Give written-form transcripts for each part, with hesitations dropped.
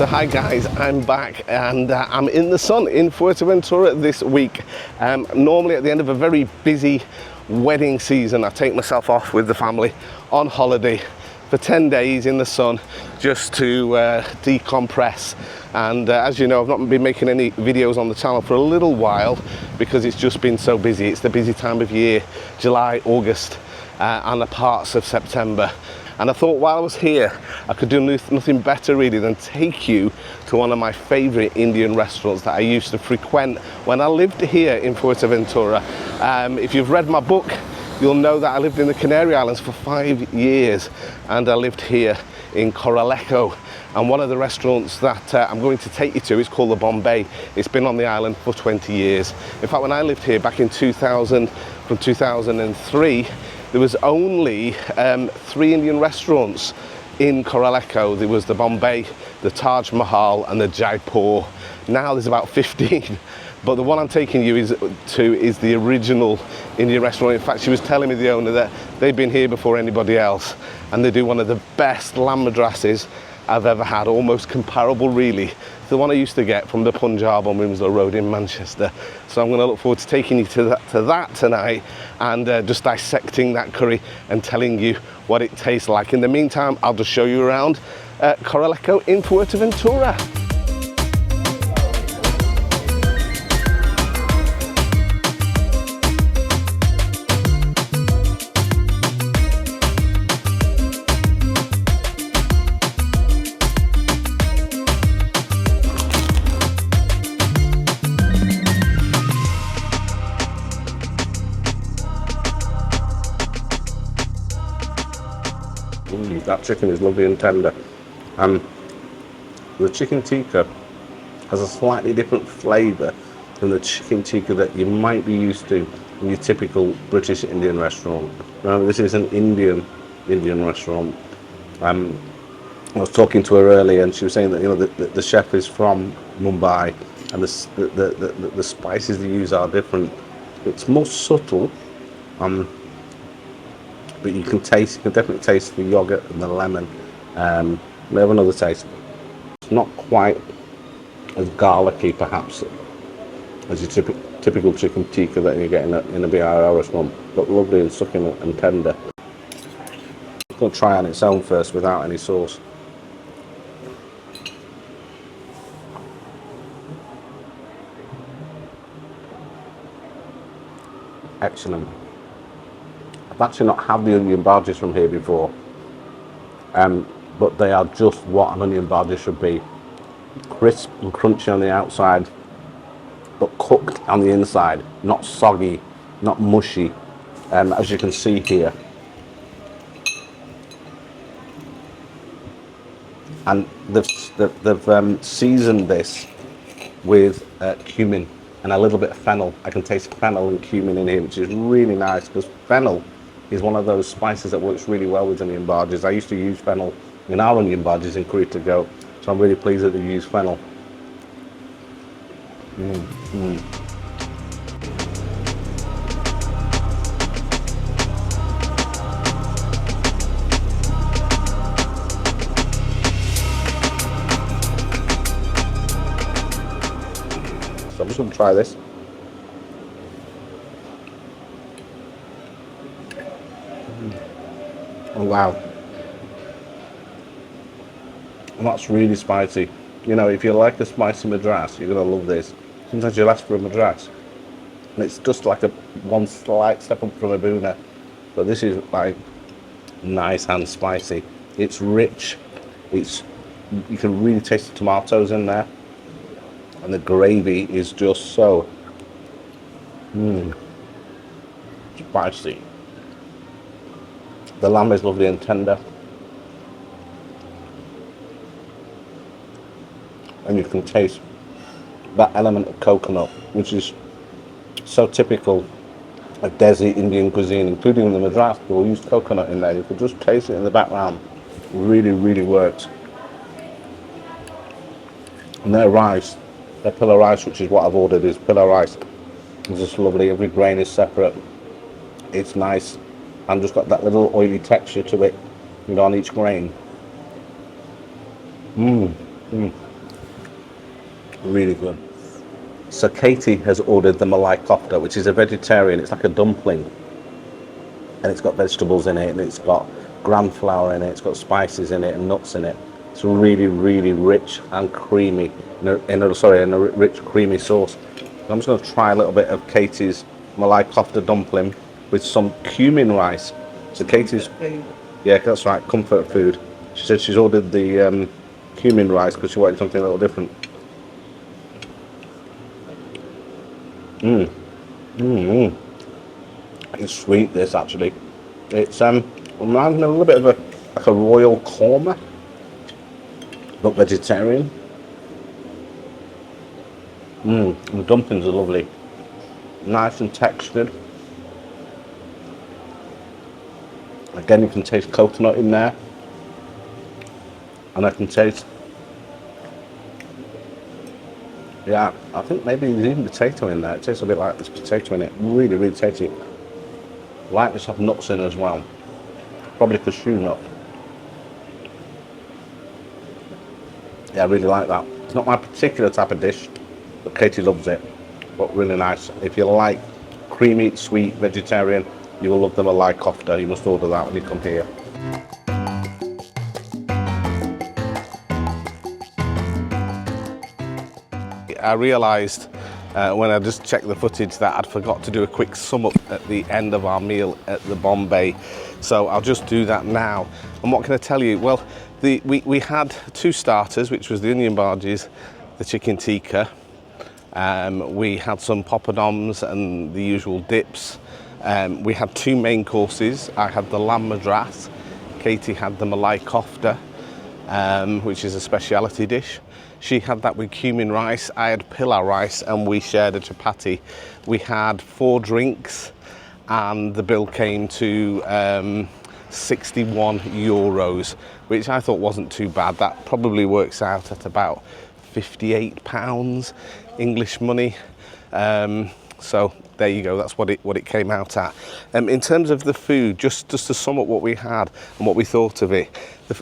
So hi guys, I'm back and I'm in the sun in Fuerteventura this week. Normally at the end of a very busy wedding season, I take myself off with the family on holiday for 10 days in the sun just to decompress. And as you know, I've not been making any videos on the channel for a little while because it's just been so busy. It's the busy time of year, July, August and the parts of September. And I thought while I was here, I could do nothing better really than take you to one of my favorite Indian restaurants that I used to frequent when I lived here in Fuerteventura. If you've read my book, you'll know that I lived in the Canary Islands for 5 years and I lived here in Corralejo. And one of the restaurants that I'm going to take you to is called the Bombay. It's been on the island for 20 years. In fact, when I lived here back in 2000, from 2003, there was only 3 Indian restaurants in Corralejo. There was the Bombay, the Taj Mahal and the Jaipur. Now there's about 15. But the one I'm taking you to is the original Indian restaurant. In fact, she was telling me, the owner, that they've been here before anybody else. And they do one of the best lamb madrasses I've ever had, almost comparable really to the one I used to get from the Punjab on Winslow Road in Manchester. So I'm going to look forward to taking you to that tonight and just dissecting that curry and telling you what it tastes like. In the meantime, I'll just show you around Corralejo in Fuerteventura. That chicken is lovely and tender. The chicken tikka has a slightly different flavour than the chicken tikka that you might be used to in your typical British Indian restaurant. Now, this is an Indian restaurant. I was talking to her earlier and she was saying that, you know, the chef is from Mumbai and the spices they use are different. It's more subtle. But you can definitely taste the yogurt and the lemon. We have another taste. It's not quite as garlicky perhaps as your typical chicken tikka that you get in a BRL restaurant, but lovely and succulent and tender. I'm going to try on its own first without any sauce. Excellent. I've actually not had the onion bhajis from here before, but they are just what an onion bhaji should be. Crisp and crunchy on the outside, but cooked on the inside, not soggy, not mushy, as you can see here. And they've seasoned this with cumin and a little bit of fennel. I can taste fennel and cumin in here, which is really nice because fennel is one of those spices that works really well with onion bhajis. I used to use fennel in our onion bhajis in Curry to Go, so I'm really pleased that they use fennel. So I'm just going to try this. Oh wow, and that's really spicy. You know, if you like a spicy madras, you're gonna love this. Sometimes you'll ask for a madras and it's just like one slight step up from a boona, but this is like nice and spicy. It's rich, you can really taste the tomatoes in there, and the gravy is just so spicy. The lamb is lovely and tender, and you can taste that element of coconut, which is so typical of Desi Indian cuisine, including in the madras. We'll use coconut in there. You can just taste it in the background. It really, really works. And their rice, their pillar rice, which is what I've ordered, is pillar rice. It's just lovely. Every grain is separate. It's nice. And just got that little oily texture to it, you know, on each grain. Really good. So Katie has ordered the malai kofta, which is a vegetarian. It's like a dumpling, and it's got vegetables in it, and it's got gram flour in it, it's got spices in it and nuts in it. It's really, really rich and creamy in a rich, creamy sauce. So I'm just going to try a little bit of Katie's malai kofta dumpling with some cumin rice. So Katie's, yeah, that's right, comfort food. She said she's ordered the cumin rice because she wanted something a little different. It's sweet, this actually. It's reminds me a little bit of like a royal korma, but vegetarian. The dumplings are lovely, nice and textured. Again, you can taste coconut in there, and I can taste, yeah, I think maybe there's even potato in there. It tastes a bit like there's potato in it. Really, really tasty. Like this have nuts in as well, probably cashew nut. Yeah, I really like that. It's not my particular type of dish, but Katie loves it. But really nice. If you like creamy, sweet, vegetarian, you will love the malai kofta. You must order that when you come here. I realised when I just checked the footage that I'd forgot to do a quick sum up at the end of our meal at the Bombay. So I'll just do that now. And what can I tell you? Well, we had two starters, which was the onion bhajis, the chicken tikka. We had some poppadoms and the usual dips. We had two main courses. I had the lamb madras. Katie had the malai kofta, which is a speciality dish. She had that with cumin rice. I had pilau rice, and we shared a chapati. We had 4 drinks, and the bill came to €61, which I thought wasn't too bad. That probably works out at about £58 English money. So there you go, that's what it came out at. In terms of the food, just to sum up what we had and what we thought of it,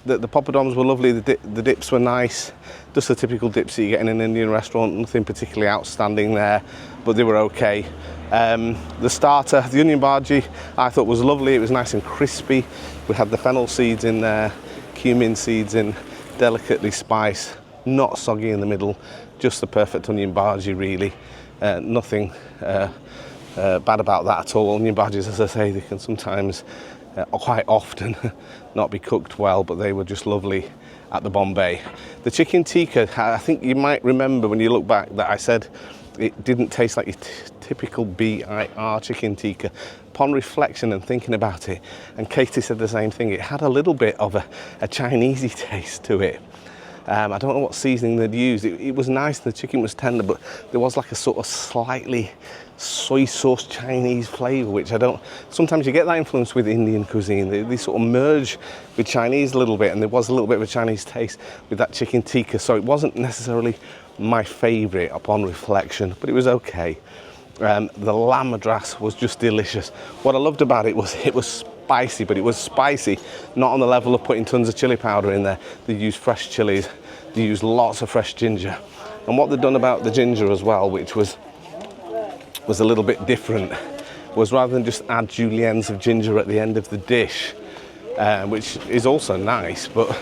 the poppadoms were lovely, the dips were nice, just the typical dips that you get in an Indian restaurant, nothing particularly outstanding there, but they were okay. The starter, the onion bhaji, I thought was lovely. It was nice and crispy. We had the fennel seeds in there, cumin seeds in, delicately spiced, not soggy in the middle, just the perfect onion bhaji really. Nothing bad about that at all. Onion bhajis, as I say, they can sometimes, quite often, not be cooked well, but they were just lovely at the Bombay. The chicken tikka, I think you might remember when you look back that I said it didn't taste like your typical BIR chicken tikka. Upon reflection and thinking about it, and Katie said the same thing, it had a little bit of a Chinesey taste to it. I don't know what seasoning they'd used. It was nice, the chicken was tender, but there was like a sort of slightly soy sauce Chinese flavour, which I don't, sometimes you get that influence with Indian cuisine. They sort of merge with Chinese a little bit, and there was a little bit of a Chinese taste with that chicken tikka, so it wasn't necessarily my favourite upon reflection, but it was okay. The lamb madras was just delicious. What I loved about it was spicy, but it was spicy not on the level of putting tons of chili powder in there. They used fresh chilies, they used lots of fresh ginger, and what they'd done about the ginger as well, which was a little bit different, was rather than just add juliennes of ginger at the end of the dish, which is also nice, but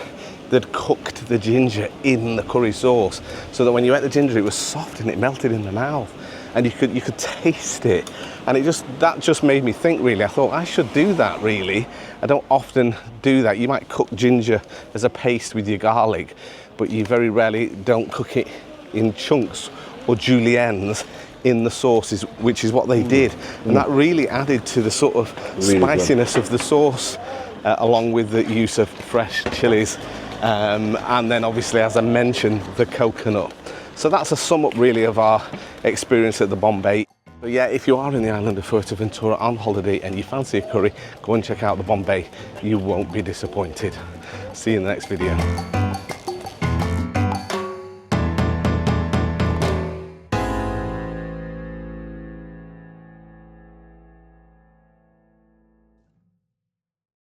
they'd cooked the ginger in the curry sauce so that when you ate the ginger it was soft and it melted in the mouth, and you could taste it, and that just made me think really. I thought I should do that really. I don't often do that. You might cook ginger as a paste with your garlic, but you very rarely don't cook it in chunks or juliennes in the sauces, which is what they did, and that really added to the sort of really spiciness of the sauce, along with the use of fresh chilies, and then obviously, as I mentioned, the coconut. So that's a sum up really of our experience at the Bombay. But yeah, if you are in the island of Fuerteventura on holiday and you fancy a curry, go and check out the Bombay. You won't be disappointed. See you in the next video.